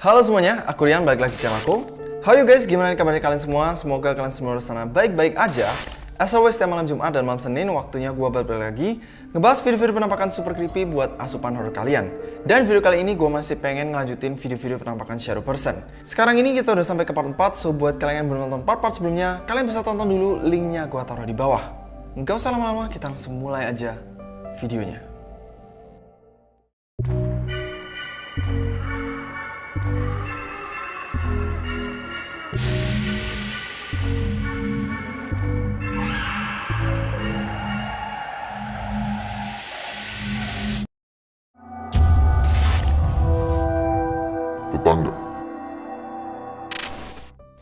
Halo semuanya, aku Rian, balik lagi di channel aku. How you guys, gimana kabarnya kalian semua? Semoga kalian semua di sana baik-baik aja. As always, setiap malam Jumat dan malam Senin, waktunya gue balik lagi ngebahas video-video penampakan super creepy buat asupan horror kalian. Dan video kali ini gue masih pengen ngelanjutin video-video penampakan shadow person. Sekarang ini kita udah sampai ke part 4, so buat kalian yang belum nonton part-part sebelumnya, kalian bisa tonton dulu, linknya gue taruh di bawah. Nggak usah lama-lama, kita langsung mulai aja videonya. Tetangga.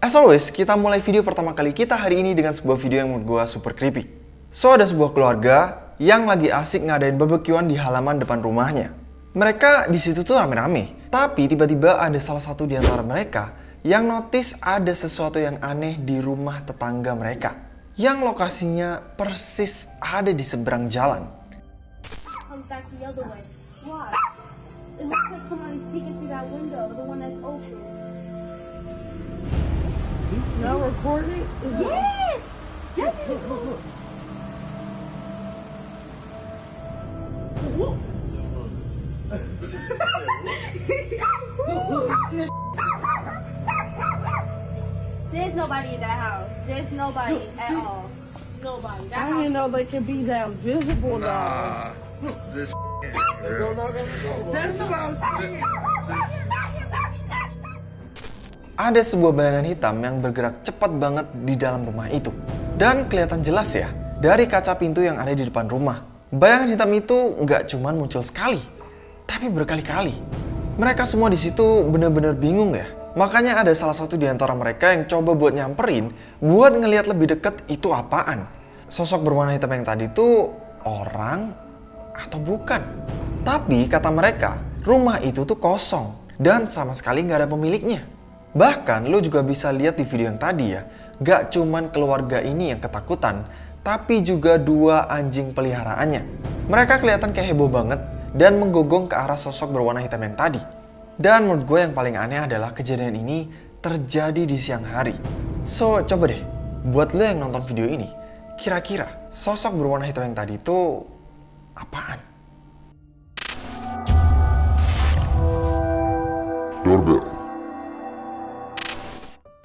As always, kita mulai video pertama kali kita hari ini dengan sebuah video yang menurut gue super creepy. So, ada sebuah keluarga yang lagi asik ngadain barbekyuan di halaman depan rumahnya. Mereka di situ tuh rame-rame, tapi tiba-tiba ada salah satu di antara mereka yang notice ada sesuatu yang aneh di rumah tetangga mereka, yang lokasinya persis ada di seberang jalan. Comes back the other way. Why? It looks like somebody's peeking through that window, the one that's open. Now recording? Yes! Yes! There's nobody in that house. There's nobody at all. Nobody. That I house. didn't know they could be that visible now. This That's what I was saying. Ada sebuah bayangan hitam yang bergerak cepat banget di dalam rumah itu. Dan kelihatan jelas ya, dari kaca pintu yang ada di depan rumah. Bayangan hitam itu nggak cuman muncul sekali, tapi berkali-kali. Mereka semua di situ bener-bener bingung ya. Makanya ada salah satu di antara mereka yang coba buat nyamperin, buat ngelihat lebih deket itu apaan. Sosok berwarna hitam yang tadi itu orang atau bukan. Tapi kata mereka, rumah itu tuh kosong dan sama sekali nggak ada pemiliknya. Bahkan lo juga bisa lihat di video yang tadi ya, gak cuman keluarga ini yang ketakutan, tapi juga dua anjing peliharaannya. Mereka kelihatan kayak heboh banget dan menggonggong ke arah sosok berwarna hitam yang tadi. Dan menurut gue yang paling aneh adalah kejadian ini terjadi di siang hari. So coba deh, buat lo yang nonton video ini, kira-kira sosok berwarna hitam yang tadi itu apaan? doorbell.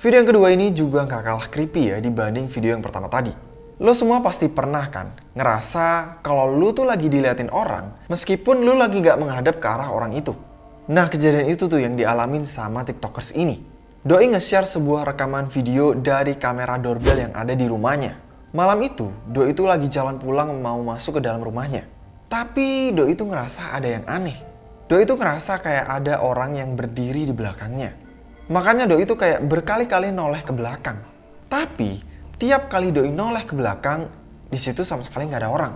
Video yang kedua ini juga gak kalah creepy ya dibanding video yang pertama tadi. Lo semua pasti pernah kan ngerasa kalau lo tuh lagi diliatin orang meskipun lo lagi gak menghadap ke arah orang itu. Nah, kejadian itu tuh yang dialamin sama tiktokers ini. Doi nge-share sebuah rekaman video dari kamera doorbell yang ada di rumahnya. Malam itu, Doi itu lagi jalan pulang mau masuk ke dalam rumahnya. Tapi Doi itu ngerasa ada yang aneh. Doi itu ngerasa kayak ada orang yang berdiri di belakangnya. Makanya Doi itu kayak berkali-kali noleh ke belakang. Tapi tiap kali Doi noleh ke belakang, di situ sama sekali nggak ada orang.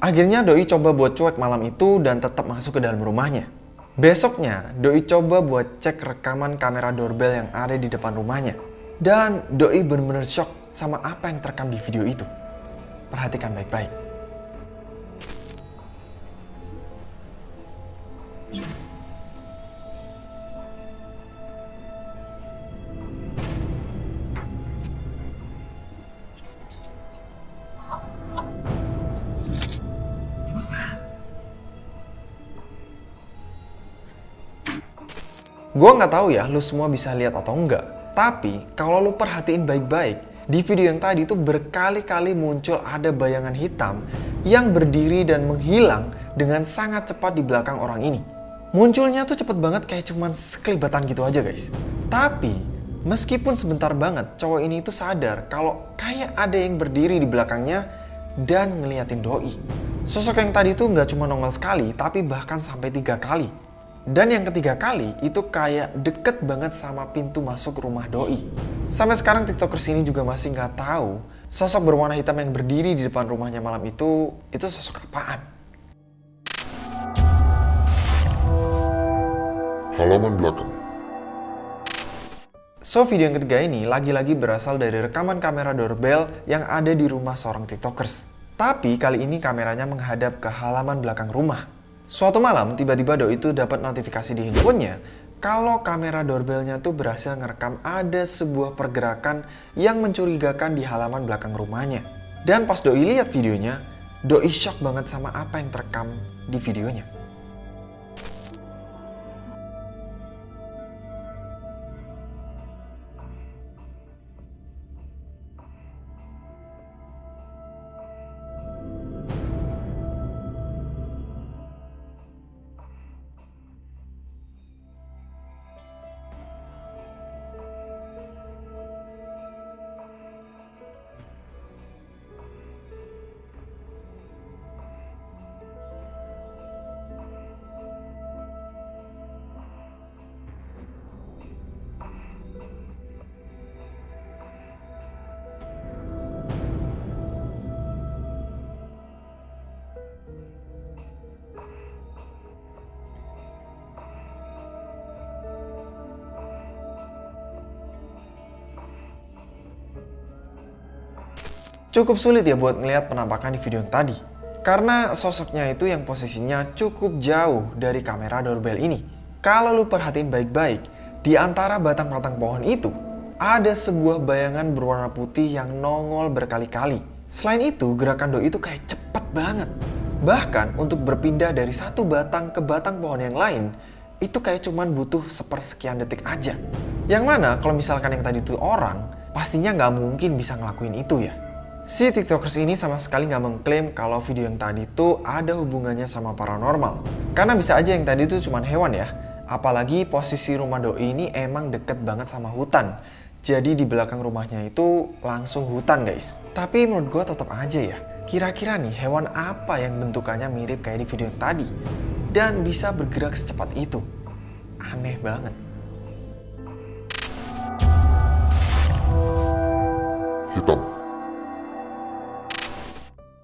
Akhirnya Doi coba buat cuek malam itu dan tetap masuk ke dalam rumahnya. Besoknya Doi coba buat cek rekaman kamera doorbell yang ada di depan rumahnya. Dan Doi bener-bener shock sama apa yang terekam di video itu. Perhatikan baik-baik. Gue nggak tahu ya lu semua bisa lihat atau enggak. Tapi kalau lu perhatiin baik-baik, di video yang tadi itu berkali-kali muncul ada bayangan hitam yang berdiri dan menghilang dengan sangat cepat di belakang orang ini. Munculnya tuh cepet banget kayak cuman sekelibatan gitu aja guys. Tapi meskipun sebentar banget, cowok ini tuh sadar kalau kayak ada yang berdiri di belakangnya dan ngeliatin Doi. Sosok yang tadi tuh nggak cuma nongol sekali, tapi bahkan sampai 3 kali. Dan yang ketiga kali itu kayak deket banget sama pintu masuk rumah Doi. Sampai sekarang tiktokers ini juga masih nggak tahu sosok berwarna hitam yang berdiri di depan rumahnya malam itu sosok apaan. Halaman belakang. So video yang ketiga ini lagi-lagi berasal dari rekaman kamera doorbell yang ada di rumah seorang tiktokers. Tapi kali ini kameranya menghadap ke halaman belakang rumah. Suatu malam, tiba-tiba Doi itu dapat notifikasi di handphonenya kalau kamera doorbellnya tuh berhasil ngerekam ada sebuah pergerakan yang mencurigakan di halaman belakang rumahnya. Dan pas Doi lihat videonya, Doi shock banget sama apa yang terekam di videonya. Cukup sulit ya buat ngelihat penampakan di video yang tadi. Karena sosoknya itu yang posisinya cukup jauh dari kamera doorbell ini. Kalau lu perhatiin baik-baik, di antara batang-batang pohon itu, ada sebuah bayangan berwarna putih yang nongol berkali-kali. Selain itu, gerakan Doi itu kayak cepet banget. Bahkan untuk berpindah dari satu batang ke batang pohon yang lain, itu kayak cuman butuh sepersekian detik aja. Yang mana kalau misalkan yang tadi itu orang, pastinya nggak mungkin bisa ngelakuin itu ya. Si tiktokers ini sama sekali nggak mengklaim kalau video yang tadi itu ada hubungannya sama paranormal. Karena bisa aja yang tadi itu cuma hewan ya. Apalagi posisi rumah Doi ini emang deket banget sama hutan. Jadi di belakang rumahnya itu langsung hutan guys. Tapi menurut gue tetap aja ya. Kira-kira nih hewan apa yang bentukannya mirip kayak di video yang tadi. Dan bisa bergerak secepat itu. Aneh banget. Hitam.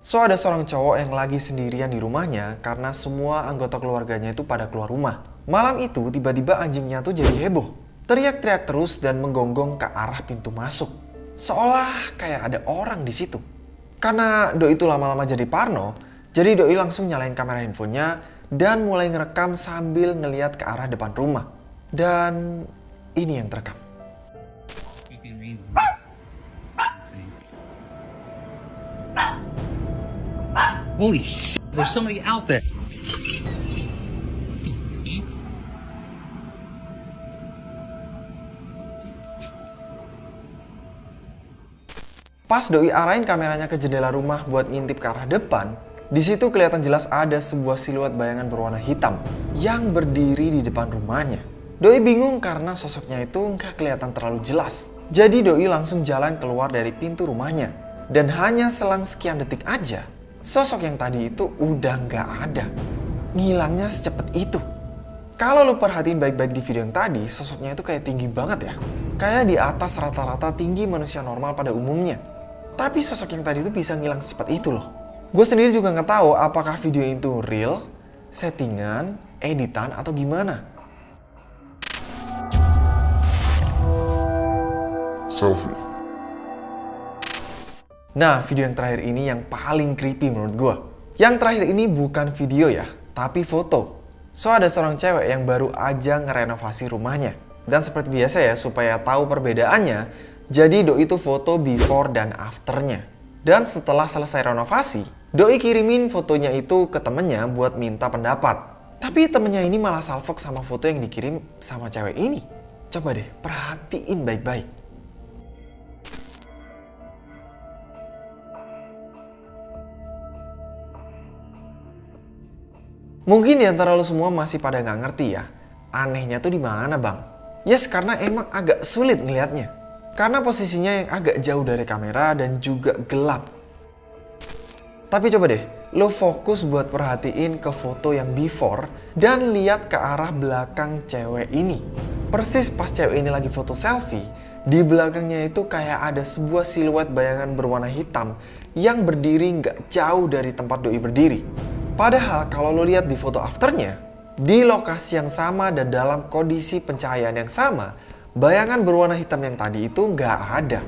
So ada seorang cowok yang lagi sendirian di rumahnya karena semua anggota keluarganya itu pada keluar rumah. Malam itu tiba-tiba anjingnya tuh jadi heboh. Teriak-teriak terus dan menggonggong ke arah pintu masuk. Seolah kayak ada orang di situ. Karena Doi itu lama-lama jadi parno, jadi Doi langsung nyalain kamera handphonenya dan mulai ngerekam sambil ngeliat ke arah depan rumah. Dan ini yang terekam. You can read. Holy shit, there's somebody out there. Pas Doi arahin kameranya ke jendela rumah buat ngintip ke arah depan, di situ kelihatan jelas ada sebuah siluet bayangan berwarna hitam yang berdiri di depan rumahnya. Doi bingung karena sosoknya itu nggak kelihatan terlalu jelas. Jadi Doi langsung jalan keluar dari pintu rumahnya. Dan hanya selang sekian detik aja, sosok yang tadi itu udah nggak ada. Ngilangnya secepat itu. Kalau lu perhatiin baik-baik di video yang tadi, sosoknya itu kayak tinggi banget ya. Kayak di atas rata-rata tinggi manusia normal pada umumnya. Tapi sosok yang tadi itu bisa ngilang secepat itu loh. Gue sendiri juga nggak tahu apakah video itu real, settingan, editan, atau gimana. Selfie. Nah, video yang terakhir ini yang paling creepy menurut gue. Yang terakhir ini bukan video ya, tapi foto. So, ada seorang cewek yang baru aja ngerenovasi rumahnya. Dan seperti biasa ya, supaya tahu perbedaannya, jadi Doi itu foto before dan afternya. Dan setelah selesai renovasi, Doi kirimin fotonya itu ke temennya buat minta pendapat. Tapi temennya ini malah salfok sama foto yang dikirim sama cewek ini. Coba deh, perhatiin baik-baik. Mungkin di antara lo semua masih pada nggak ngerti ya, anehnya tuh di mana bang? Yes, karena emang agak sulit ngelihatnya. Karena posisinya yang agak jauh dari kamera dan juga gelap. Tapi coba deh, lo fokus buat perhatiin ke foto yang before dan lihat ke arah belakang cewek ini. Persis pas cewek ini lagi foto selfie, di belakangnya itu kayak ada sebuah siluet bayangan berwarna hitam yang berdiri nggak jauh dari tempat Doi berdiri. Padahal kalau lo lihat di foto afternya, di lokasi yang sama dan dalam kondisi pencahayaan yang sama, bayangan berwarna hitam yang tadi itu nggak ada.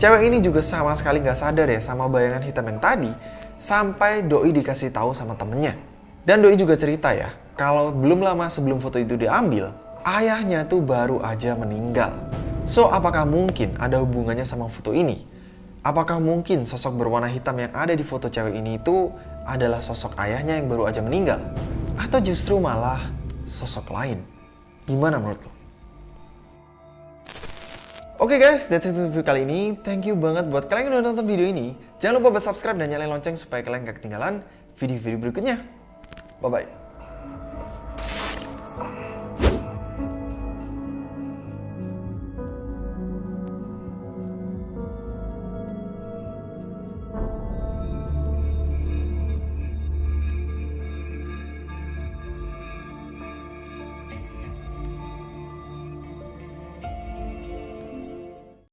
Cewek ini juga sama sekali nggak sadar ya sama bayangan hitam yang tadi, sampai Doi dikasih tahu sama temennya. Dan Doi juga cerita ya, kalau belum lama sebelum foto itu diambil, ayahnya tuh baru aja meninggal. So, apakah mungkin ada hubungannya sama foto ini? Apakah mungkin sosok berwarna hitam yang ada di foto cewek ini itu adalah sosok ayahnya yang baru aja meninggal? Atau justru malah sosok lain? Gimana menurut lo? Oke guys, that's it untuk video kali ini. Thank you banget buat kalian yang udah nonton video ini. Jangan lupa subscribe dan nyalain lonceng supaya kalian gak ketinggalan video-video berikutnya. Bye-bye.